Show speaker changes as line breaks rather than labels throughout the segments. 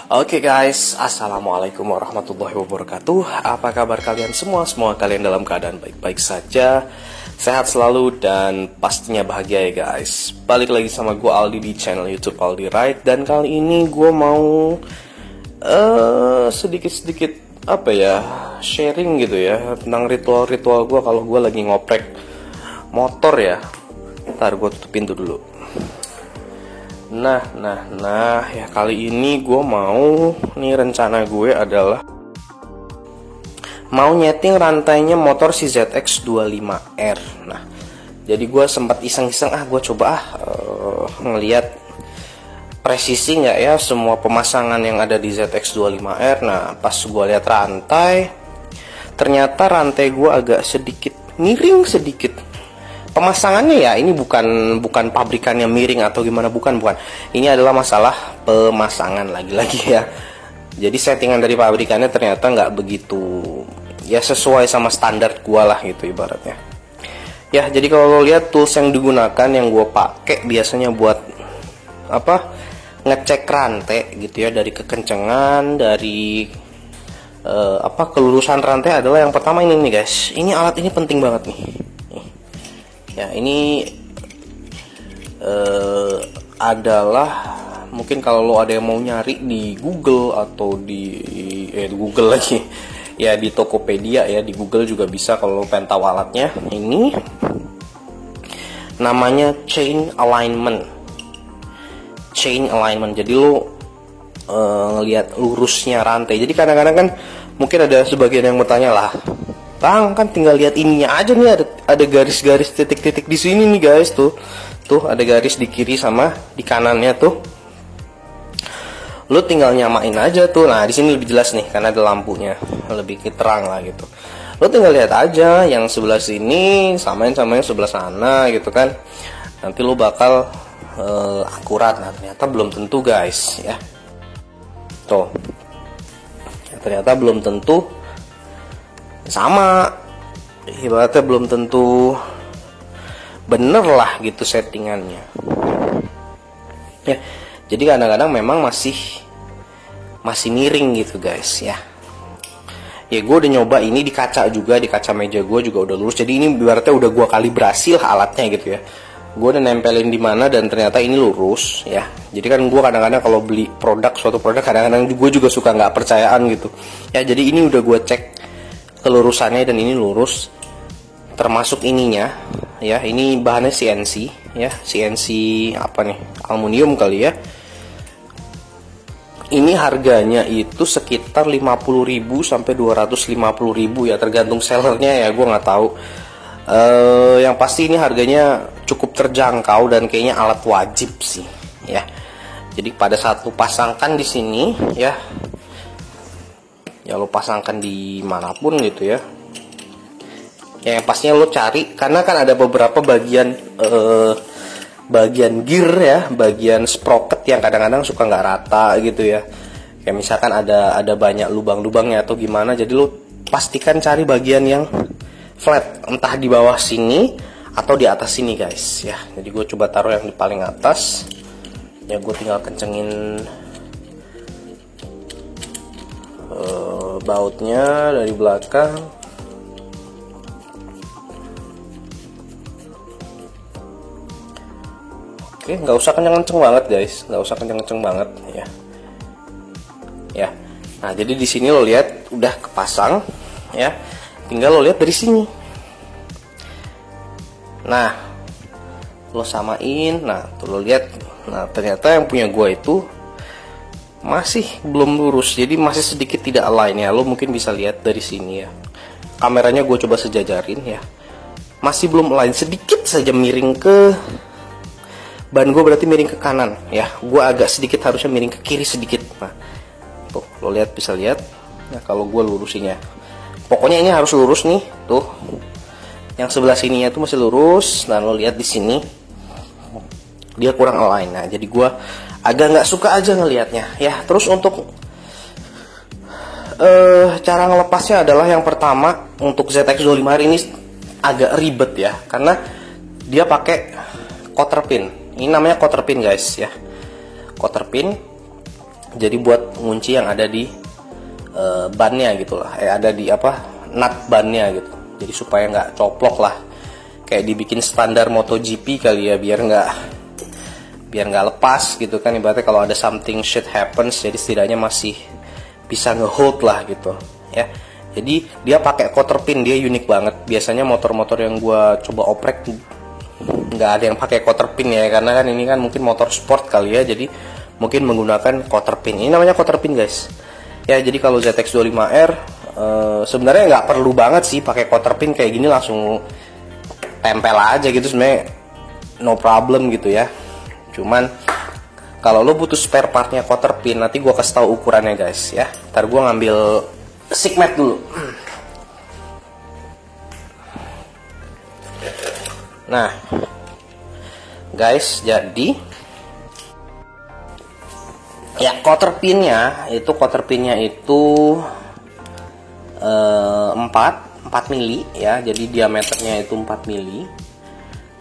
Oke guys, assalamualaikum warahmatullahi wabarakatuh. Apa kabar kalian semua? Semua kalian dalam keadaan baik-baik saja, sehat selalu dan pastinya bahagia ya guys. Balik lagi sama gue Aldi di channel YouTube Aldi Right. Dan kali ini gue mau sedikit-sedikit sharing gitu ya tentang ritual-ritual gue kalau gue lagi ngoprek motor ya. Ntar gue tutup pintu dulu. Nah, ya kali ini gue rencana gue adalah mau nyeting rantainya motor si ZX25R. Nah, jadi gue sempat iseng-iseng, gue coba ngeliat presisi nggak ya semua pemasangan yang ada di ZX25R. Nah, pas gue lihat rantai, ternyata rantai gue agak sedikit miring sedikit. Pemasangannya ya ini bukan pabrikannya miring atau gimana, bukan. Ini adalah masalah pemasangan lagi-lagi ya. Jadi settingan dari pabrikannya ternyata nggak begitu ya sesuai sama standar gua lah gitu ibaratnya. Ya, jadi kalau lo lihat tools yang digunakan yang gua pakai biasanya buat ngecek rantai gitu ya, dari kekencengan, dari kelurusan rantai adalah yang pertama ini nih guys. Ini alat ini penting banget nih. Ya, ini adalah mungkin kalau lo ada yang mau nyari di Google atau di Google lagi ya, di Tokopedia ya, di Google juga bisa kalau lo pengen tahu alatnya. Ini namanya chain alignment. Jadi lo ngelihat lurusnya rantai. Jadi kadang-kadang kan mungkin ada sebagian yang bertanya lah, Bang, kan tinggal lihat ininya aja nih, ada garis-garis titik-titik di sini nih guys, tuh ada garis di kiri sama di kanannya tuh. Lu tinggal nyamain aja tuh. Nah, di sini lebih jelas nih karena ada lampunya, lebih terang lah gitu. Lu tinggal lihat aja yang sebelah sini samain sama yang sebelah sana gitu kan. Nanti lu bakal akurat. Nah, ternyata belum tentu guys ya. Tuh. Ternyata belum tentu sama, ibaratnya belum tentu bener lah gitu settingannya ya. Jadi kadang-kadang memang masih miring gitu guys ya. Ya gue udah nyoba ini di kaca juga, di kaca meja gue juga udah lurus. Jadi ini ibaratnya udah gue kalibrasi lah alatnya gitu ya. Gue udah nempelin di mana dan ternyata ini lurus ya. Jadi kan gue kadang-kadang kalau beli suatu produk kadang-kadang gue juga suka nggak percayaan gitu ya. Jadi ini udah gue cek kelurusannya dan ini lurus, termasuk ininya ya. Ini bahannya CNC ya, CNC aluminium kali ya. Ini harganya itu sekitar 50.000 sampai 250.000 ya, tergantung sellernya ya, gue nggak tahu. Yang pasti ini harganya cukup terjangkau dan kayaknya alat wajib sih ya. Jadi pada saat lu pasangkan di sini ya lo pasangkan di manapun gitu ya. Ya, yang pastinya lo cari, karena kan ada beberapa bagian gear ya, bagian sprocket yang kadang-kadang suka nggak rata gitu ya. Kayak misalkan ada banyak lubang-lubangnya atau gimana. Jadi lo pastikan cari bagian yang flat, entah di bawah sini atau di atas sini guys ya. Jadi gue coba taruh yang di paling atas. Ya, gue tinggal kencengin bautnya dari belakang. Oke, nggak usah kenceng-kenceng banget guys, nggak usah kenceng-kenceng banget ya. Nah, jadi di sini lo lihat udah kepasang ya, tinggal lo lihat dari sini. Nah, lo samain. Nah, tuh lo lihat. Nah, ternyata yang punya gua itu masih belum lurus, jadi masih sedikit tidak align ya. Lo mungkin bisa lihat dari sini ya, kameranya gue coba sejajarin ya, masih belum align, sedikit saja miring ke ban gue, berarti miring ke kanan ya. Gue agak sedikit harusnya miring ke kiri sedikit. Nah, tuh lo lihat, bisa lihat ya kalau gue lurusinnya. Pokoknya ini harus lurus nih, tuh yang sebelah sininya tuh masih lurus. Nah, lo lihat di sini dia kurang align. Nah, jadi gue agak nggak suka aja ngelihatnya ya. Terus untuk cara ngelepasnya adalah yang pertama, untuk ZX25R ini agak ribet ya, karena dia pakai quarter pin. Ini namanya quarter pin guys ya, quarter pin. Jadi buat ngunci yang ada di bannya gitu lah, ada di nut bannya gitu. Jadi supaya nggak coplok lah, kayak dibikin standar MotoGP kali ya, biar nggak lepas gitu kan. Ibaratnya kalau ada something shit happens, jadi setidaknya masih bisa ngehold lah gitu ya. Jadi dia pakai quarter pin, dia unik banget. Biasanya motor-motor yang gua coba oprek nggak ada yang pakai quarter pin ya, karena kan ini kan mungkin motor sport kali ya, jadi mungkin menggunakan quarter pin. Ini namanya quarter pin guys ya. Jadi kalau ZX25R sebenarnya nggak perlu banget sih pakai quarter pin kayak gini, langsung tempel aja gitu sebenarnya, no problem gitu ya. Cuman kalau lo butuh spare partnya quarter pin, nanti gua kasih tahu ukurannya guys ya. Ntar gua ngambil sigmat dulu. Nah guys, jadi ya quarter pinnya itu 4 mili ya. Jadi diameternya itu 4 mili.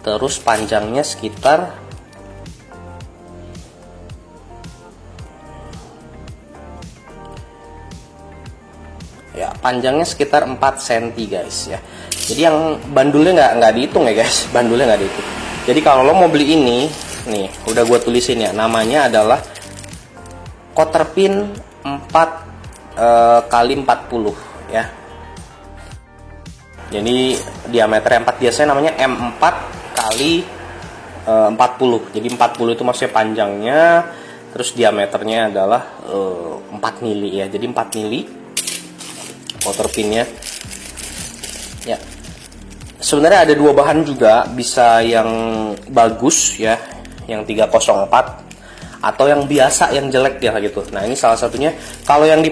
Terus panjangnya sekitar panjangnya sekitar 4 cm guys ya. Jadi yang bandulnya nggak dihitung ya guys, bandulnya nggak dihitung. Jadi kalau lo mau beli ini nih, udah gue tulisin ya, namanya adalah quarter pin 4 kali 40 ya. Jadi diameternya 4, biasanya namanya M4 kali 40. Jadi 40 itu maksudnya panjangnya, terus diameternya adalah 4 mili ya. Jadi 4 mili quarter pinnya ya. Sebenarnya ada dua bahan juga, bisa yang bagus ya, yang 304, atau yang biasa yang jelek ya gitu. Nah ini salah satunya. Kalau yang di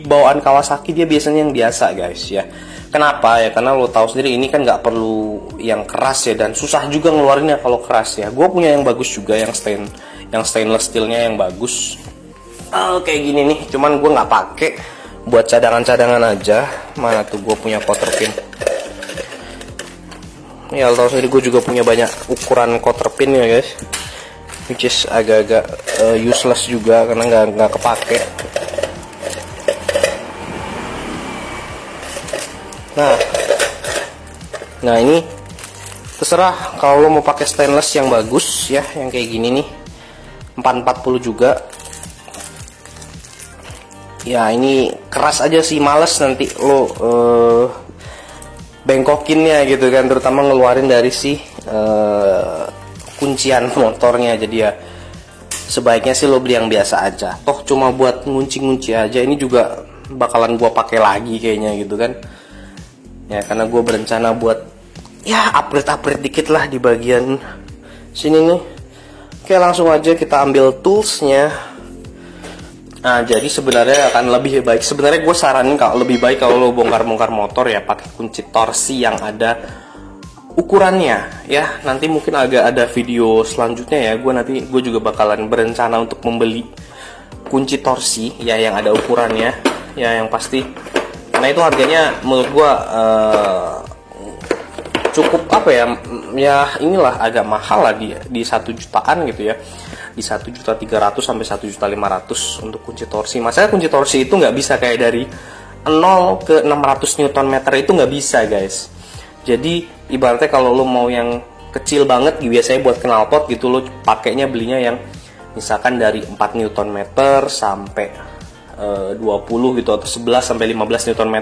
bawaan Kawasaki dia biasanya yang biasa guys ya. Kenapa ya? Karena lo tahu sendiri ini kan nggak perlu yang keras ya, dan susah juga ngeluarinnya kalau keras ya. Gue punya yang bagus juga, yang stainless steelnya yang bagus. Kayak gini nih, cuman gue nggak pakai, buat cadangan-cadangan aja. Mana tuh gue punya quarter pin. Ya lo tahu sendiri gue juga punya banyak ukuran quarter pin ya guys, which is agak-agak useless juga karena nggak kepake. Nah ini terserah kalau lo mau pakai stainless yang bagus ya, yang kayak gini nih 440 juga. Ya ini keras aja sih, males nanti lo bengkokinnya gitu kan, terutama ngeluarin dari si kuncian motornya. Jadi ya sebaiknya sih lo beli yang biasa aja, toh cuma buat ngunci-ngunci aja. Ini juga bakalan gua pakai lagi kayaknya gitu kan ya, karena gue berencana buat ya upgrade dikit lah di bagian sini nih. Oke, langsung aja kita ambil toolsnya. Nah jadi sebenarnya akan lebih baik, sebenarnya gue saranin kalau lebih baik kalau lo bongkar-bongkar motor ya pakai kunci torsi yang ada ukurannya ya. Nanti mungkin agak ada video selanjutnya ya, gue juga bakalan berencana untuk membeli kunci torsi ya yang ada ukurannya ya, yang pasti karena itu harganya menurut gue cukup ya inilah agak mahal lah, di 1 jutaan gitu ya, di 1.300.000 sampai 1.500.000 untuk kunci torsi. Masalahnya kunci torsi itu nggak bisa kayak dari 0 ke 600 Nm itu nggak bisa guys. Jadi ibaratnya kalau lo mau yang kecil banget, biasanya buat knalpot gitu, lo pakainya belinya yang misalkan dari 4 Nm sampai 20 gitu, atau 11 sampai 15 Nm.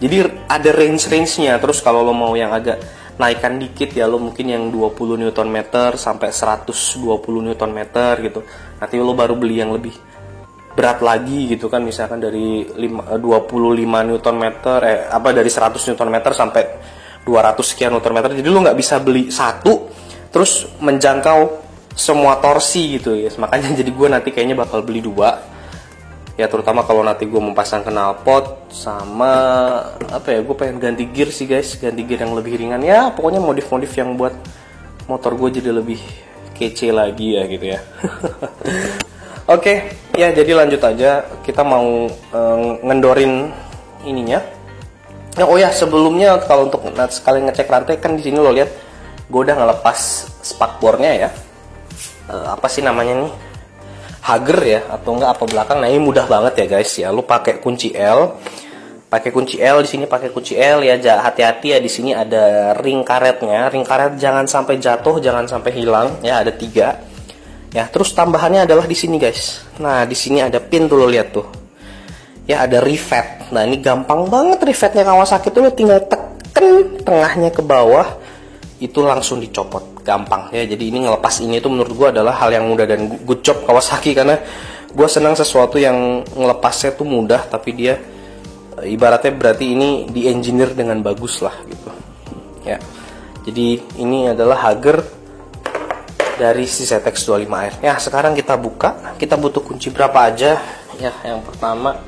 Jadi ada range-nya. Terus kalau lo mau yang agak naikkan dikit ya, lo mungkin yang 20 Nm sampai 120 Nm gitu. Nanti lo baru beli yang lebih berat lagi gitu kan, misalkan dari 25 Nm dari 100 Nm sampai 200 sekian Nm. Jadi lo nggak bisa beli satu terus menjangkau semua torsi gitu ya. Makanya jadi gue nanti kayaknya bakal beli 2 ya, terutama kalau nanti gue mau pasang knalpot sama gue pengen ganti gear sih guys, ganti gear yang lebih ringan ya. Pokoknya modif-modif yang buat motor gue jadi lebih kece lagi ya gitu ya. Oke, ya jadi lanjut aja, kita mau ngendorin ininya. Oh ya, sebelumnya kalau untuk sekali ngecek rantai kan di sini lo lihat gue udah ngelepas spakbornya ya. Apa sih namanya nih? hager ya, atau enggak apa belakang. Nah, ini mudah banget ya guys ya. Lu pakai kunci L. Pakai kunci L di sini, pakai kunci L ya. Hati-hati ya, di sini ada ring karetnya. Ring karet jangan sampai jatuh, jangan sampai hilang ya, ada 3. Ya, terus tambahannya adalah di sini guys. Nah, di sini ada pin tuh, lo lihat tuh. Ya, ada rivet. Nah, ini gampang banget rivetnya Kawasaki tuh, lo tinggal tekan tengahnya ke bawah, itu langsung dicopot, gampang ya. Jadi ini ngelepas ini itu menurut gue adalah hal yang mudah, dan good job Kawasaki, karena gue senang sesuatu yang ngelepasnya tuh mudah, tapi dia ibaratnya berarti ini di engineer dengan bagus lah gitu ya. Jadi ini adalah hager dari si ZX 25R ya. Sekarang kita buka, kita butuh kunci berapa aja ya. Yang pertama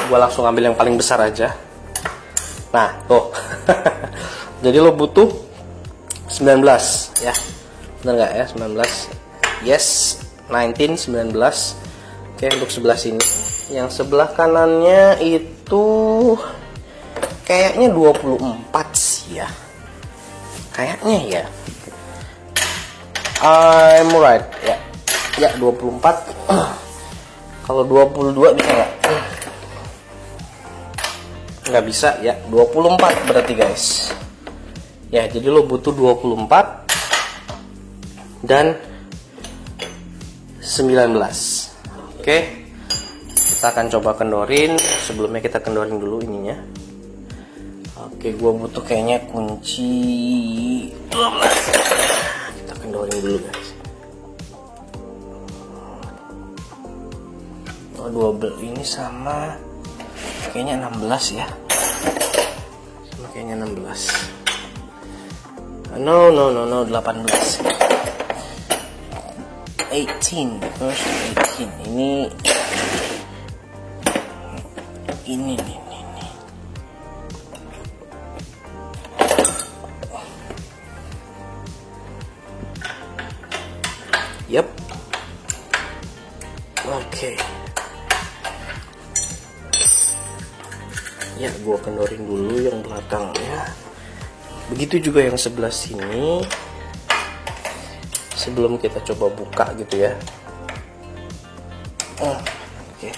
gue langsung ambil yang paling besar aja. Nah tuh jadi lo butuh 19 ya, bener nggak ya? 19, yes, 19, 19. Oke, untuk sebelah sini. Yang sebelah kanannya itu kayaknya 24 sih ya, kayaknya ya. I'm right ya, ya 24. Kalau 22 bisa nggak? Nggak bisa ya, 24 berarti guys. Ya, jadi lo butuh 24 dan 19. Oke, kita akan coba kendorin. Sebelumnya kita kendorin dulu ininya. Oke, gua butuh kayaknya kunci 12. Kita kendorin dulu guys. Oh, 12 ini sama kayaknya 16 ya. Sama kayaknya 16. No, 18. 18, terus 18. Ini nih. Yep. Oke. Ya, gua kendorin dulu yang belakangnya. Begitu juga yang sebelah sini. Sebelum kita coba buka gitu ya. Oke.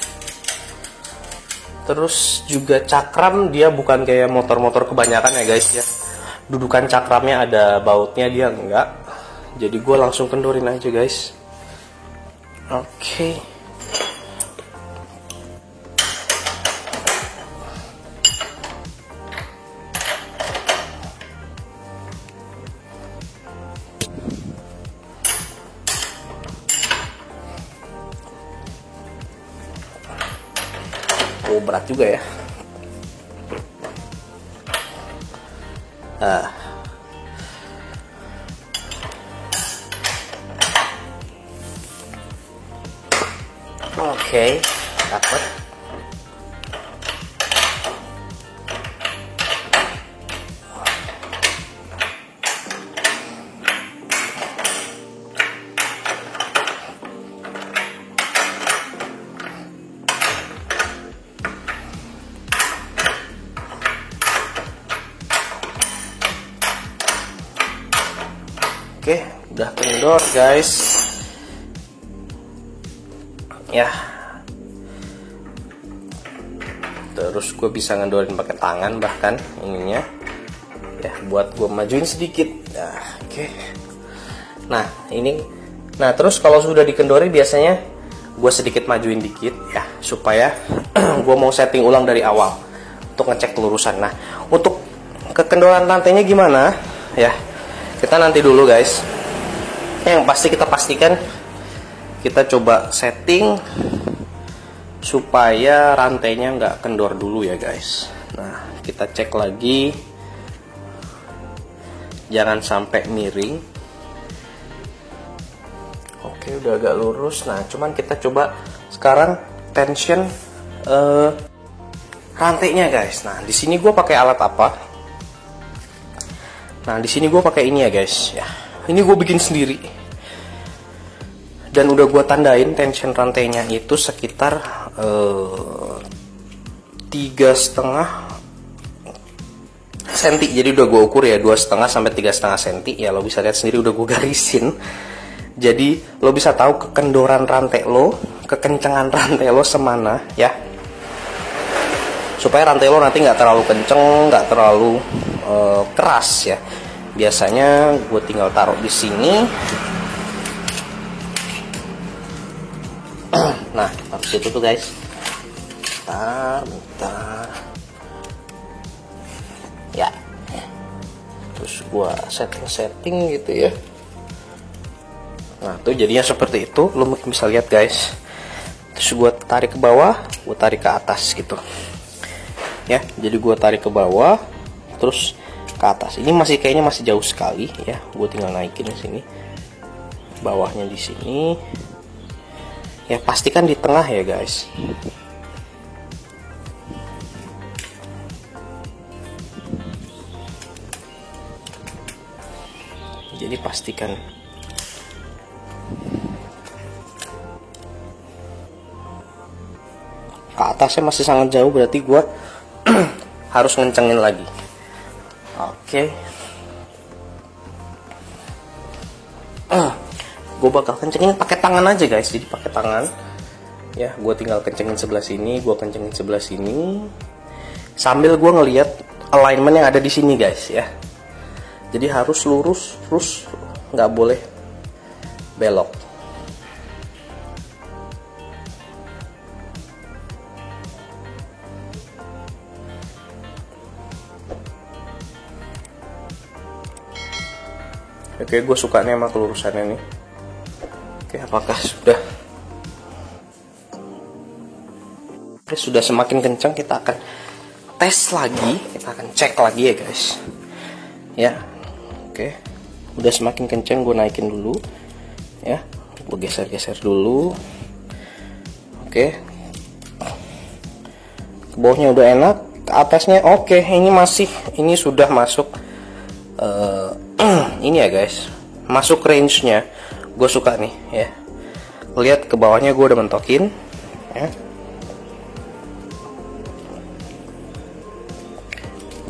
Terus juga cakram, dia bukan kayak motor-motor kebanyakan ya guys ya. Dudukan cakramnya ada bautnya, dia enggak. Jadi gue langsung kendorin aja guys. Oke. Oh, berat juga ya. Oke, dapat. Oke, udah kendor guys. Ya. Terus gue bisa ngendorin pakai tangan bahkan ininya. Ya, buat gue majuin sedikit. Nah, oke. Nah, ini. Nah, terus kalau sudah dikendori biasanya gue sedikit majuin dikit ya, supaya gue mau setting ulang dari awal untuk ngecek kelurusan. Nah, untuk kekendoran rantainya gimana? Ya. Kita nanti dulu guys. Yang pasti kita pastikan kita coba setting supaya rantainya nggak kendor dulu ya guys. Nah, kita cek lagi, jangan sampai miring. Oke, udah agak lurus. Nah, cuman kita coba sekarang tension rantainya guys. Nah, di sini gue pakai alat apa? Nah, di sini gue pakai ini ya guys. Ya, ini gue bikin sendiri. Dan udah gue tandain tension rantainya itu sekitar 3,5 cm. Jadi udah gue ukur ya 2,5 sampai 3,5 cm. Ya lo bisa lihat sendiri udah gue garisin. Jadi lo bisa tahu kekendoran rantai lo, kekencengan rantai lo semana ya, supaya rantai lo nanti nggak terlalu kenceng, nggak terlalu keras ya. Biasanya gue tinggal taruh di sini. Nah, taruh situ tuh guys. Bentar. Ya. Terus gue setting gitu ya. Nah, tuh jadinya seperti itu. Lo mungkin bisa lihat guys. Terus gue tarik ke bawah, gue tarik ke atas gitu. Ya, jadi gue tarik ke bawah, terus ke atas. Ini kayaknya masih jauh sekali ya. Gue tinggal naikin di sini. Bawahnya di sini. Ya, pastikan di tengah ya guys. Jadi pastikan ke atasnya masih sangat jauh, berarti gue harus ngencengin lagi. Oke. Gue bakal kencengin pakai tangan aja guys. Jadi pakai tangan. Ya, gue tinggal kencengin sebelah sini, gue kencengin sebelah sini. Sambil gue ngelihat alignment yang ada di sini guys ya. Jadi harus lurus, terus nggak boleh belok. Oke, gue suka nih sama kelurusannya nih. Oke, apakah sudah? Oke, sudah semakin kencang, kita akan tes lagi, kita akan cek lagi ya guys. Ya, oke, udah semakin kencang, gue naikin dulu. Ya, gue geser-geser dulu. Oke, ke bawahnya udah enak, ke atasnya oke. Ini sudah masuk. Ini ya guys, masuk range-nya. Gue suka nih ya. Lihat ke bawahnya gue udah mentokin ya.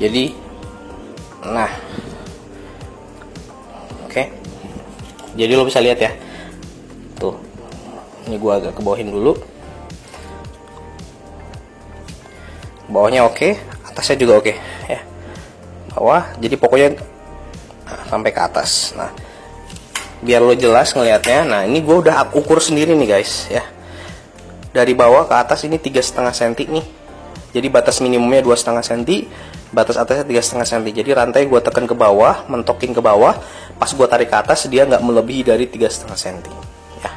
Jadi nah, oke. Jadi lo bisa lihat ya. Tuh. Ini gue agak ke bawahin dulu. Bawahnya oke, atasnya juga oke ya. Bawah, jadi pokoknya sampai ke atas. Nah, biar lo jelas ngelihatnya. Nah, ini gue udah ukur sendiri nih guys ya. Dari bawah ke atas ini 3,5 cm nih. Jadi batas minimumnya 2,5 cm, batas atasnya 3,5 cm. Jadi rantai gue tekan ke bawah, mentokin ke bawah. Pas gue tarik ke atas, dia nggak melebihi dari 3,5 cm. Ya.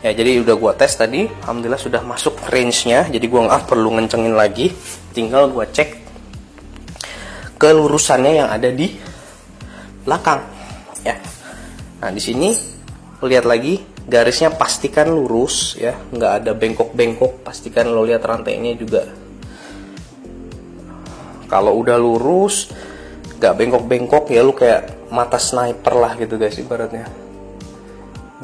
Ya, jadi udah gue tes tadi, alhamdulillah sudah masuk range-nya. Jadi gue nggak perlu ngencengin lagi. Tinggal gue cek kelurusannya yang ada di belakang ya. Nah, di sini lihat lagi garisnya, pastikan lurus ya, nggak ada bengkok-bengkok. Pastikan lo lihat rantainya juga. Kalau udah lurus, nggak bengkok-bengkok ya, lu kayak mata sniper lah gitu guys ibaratnya.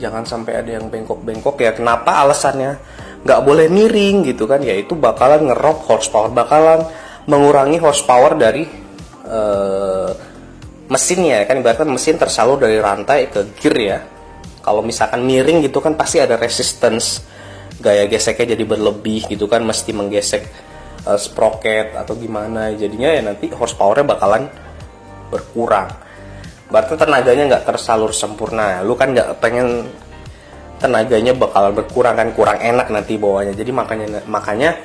Jangan sampai ada yang bengkok-bengkok ya. Kenapa alasannya nggak boleh miring gitu kan? Ya itu bakalan ngerok horsepower, bakalan mengurangi horsepower dari mesinnya kan. Ibaratnya mesin tersalur dari rantai ke gear ya. Kalau misalkan miring gitu kan pasti ada resistance, gaya geseknya jadi berlebih gitu kan, mesti menggesek sprocket atau gimana. Jadinya ya nanti horsepowernya bakalan berkurang. Berarti tenaganya nggak tersalur sempurna. Lu kan nggak pengen tenaganya bakalan berkurang kan, kurang enak nanti bawahnya. Jadi makanya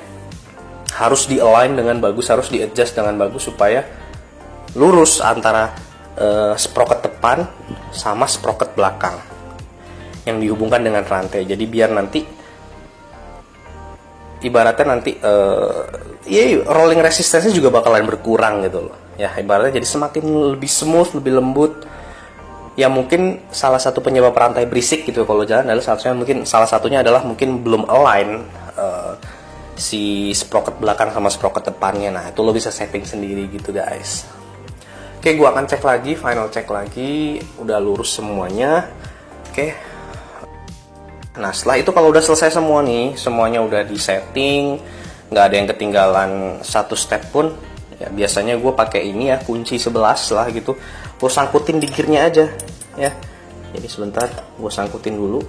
harus di-align dengan bagus, harus di-adjust dengan bagus supaya lurus antara sprocket depan sama sprocket belakang yang dihubungkan dengan rantai. Jadi biar nanti ibaratnya nanti rolling resistance-nya juga bakalan berkurang gitu loh. Ya ibaratnya jadi semakin lebih smooth, lebih lembut. Ya mungkin salah satu penyebab rantai berisik gitu kalau jalan adalah salah satunya adalah mungkin belum align si sprocket belakang sama sprocket depannya. Nah, itu lo bisa setting sendiri gitu guys. Oke, gue akan cek lagi, final cek lagi, udah lurus semuanya. Oke. Nah, setelah itu kalau udah selesai semua nih, semuanya udah di setting, nggak ada yang ketinggalan satu step pun. Ya biasanya gue pakai ini ya, kunci 11 lah gitu. Gue sangkutin di gearnya aja, ya. Jadi sebentar gue sangkutin dulu.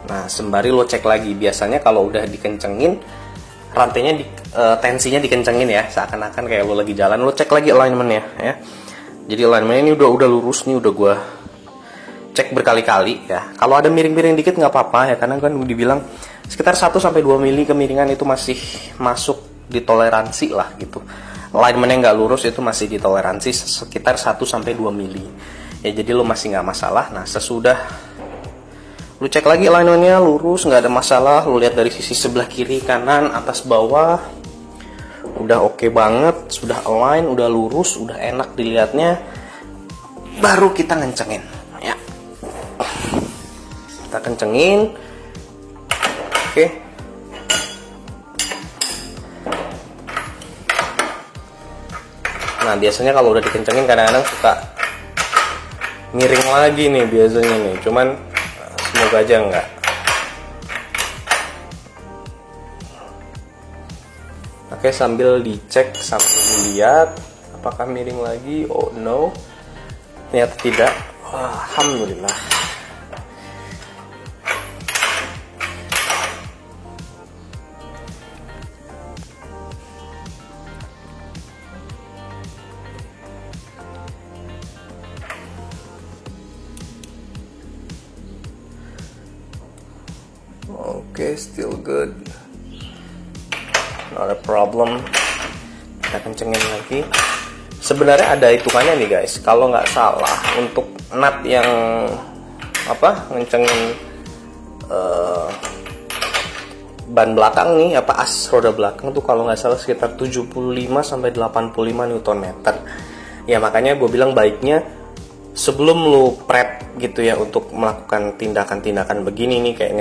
Nah, sembari lo cek lagi. Biasanya kalau udah dikencengin, rantainya tensinya dikencengin ya, seakan-akan kayak lo lagi jalan. Lo cek lagi alignmentnya ya. Jadi alignmentnya ini udah lurus nih, udah gue cek berkali-kali ya. Kalau ada miring-miring dikit nggak apa-apa ya, karena kan dibilang sekitar 1-2 mili kemiringan itu masih masuk di toleransi lah gitu. Alignmentnya nggak lurus itu masih di toleransi sekitar 1-2 mili ya, jadi lo masih nggak masalah. Nah, sesudah lu cek lagi alignmentnya lurus, nggak ada masalah, lu lihat dari sisi sebelah kiri, kanan, atas, bawah, udah oke banget, sudah align, udah lurus, udah enak dilihatnya, baru kita ngencengin ya. Kita kencengin. Oke. Nah, biasanya kalau udah dikencengin kadang-kadang suka miring lagi nih biasanya nih, cuman semoga aja enggak. Oke, sambil dicek, sambil dilihat apakah miring lagi. Oh no, ternyata tidak. Alhamdulillah. Oke, still good, not a problem. Kita kencengin lagi. Sebenarnya ada hitungannya nih guys, kalau nggak salah untuk nut yang ngencengin ban belakang nih, as roda belakang tuh kalau nggak salah sekitar 75-85 Nm ya. Makanya gue bilang baiknya sebelum lu prep gitu ya untuk melakukan tindakan-tindakan begini nih, kayak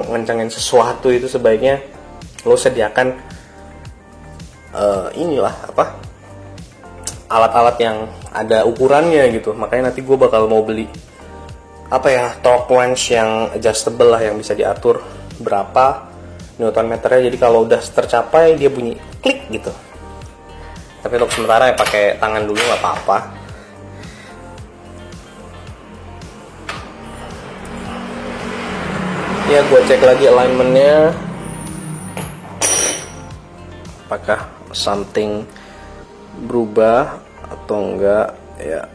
ngencengin sesuatu, itu sebaiknya lo sediakan alat-alat yang ada ukurannya gitu. Makanya nanti gue bakal mau beli torque wrench yang adjustable lah, yang bisa diatur berapa Newton meternya, jadi kalau udah tercapai dia bunyi klik gitu. Tapi untuk sementara ya pakai tangan dulu nggak apa-apa. Ya, gue cek lagi alignmentnya, apakah something berubah atau enggak ya.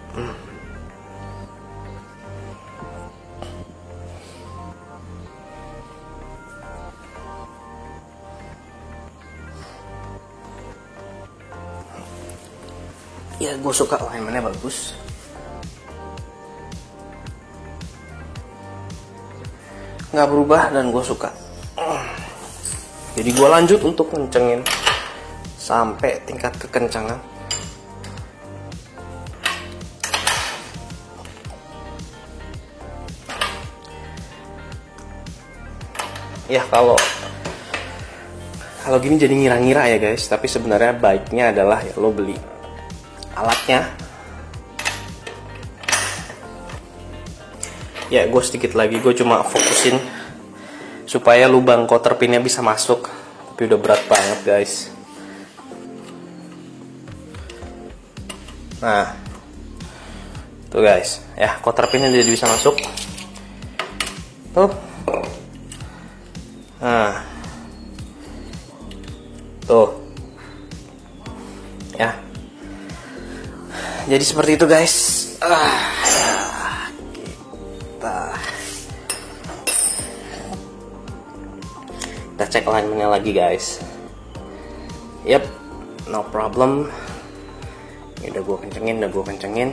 Ya, gue suka alignmentnya bagus. Nggak berubah dan gue suka. Jadi gue lanjut untuk kencengin sampai tingkat kekencangan. Ya, kalau gini jadi ngira-ngira ya guys, tapi sebenarnya baiknya adalah ya lo beli alatnya. Ya, gue sedikit lagi, gue cuma fokusin supaya lubang quarter pinnya bisa masuk, tapi udah berat banget guys. Nah, tuh guys, ya quarter pinnya jadi bisa masuk. Tuh. Nah, tuh. Ya. Jadi seperti itu guys. Kita cek alignmentnya lagi guys. Yep, no problem. Ini udah gue kencengin.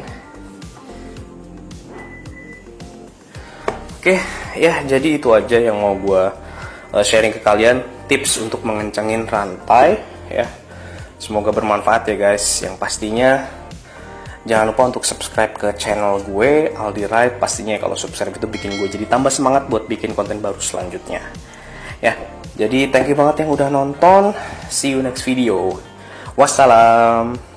Oke, ya jadi itu aja yang mau gue sharing ke kalian, tips untuk mengencengin rantai ya. Semoga bermanfaat ya guys. Yang pastinya jangan lupa untuk subscribe ke channel gue, Aldi Ride. Pastinya kalau subscribe itu bikin gue jadi tambah semangat buat bikin konten baru selanjutnya. Ya, jadi thank you banget yang udah nonton. See you next video. Wassalam.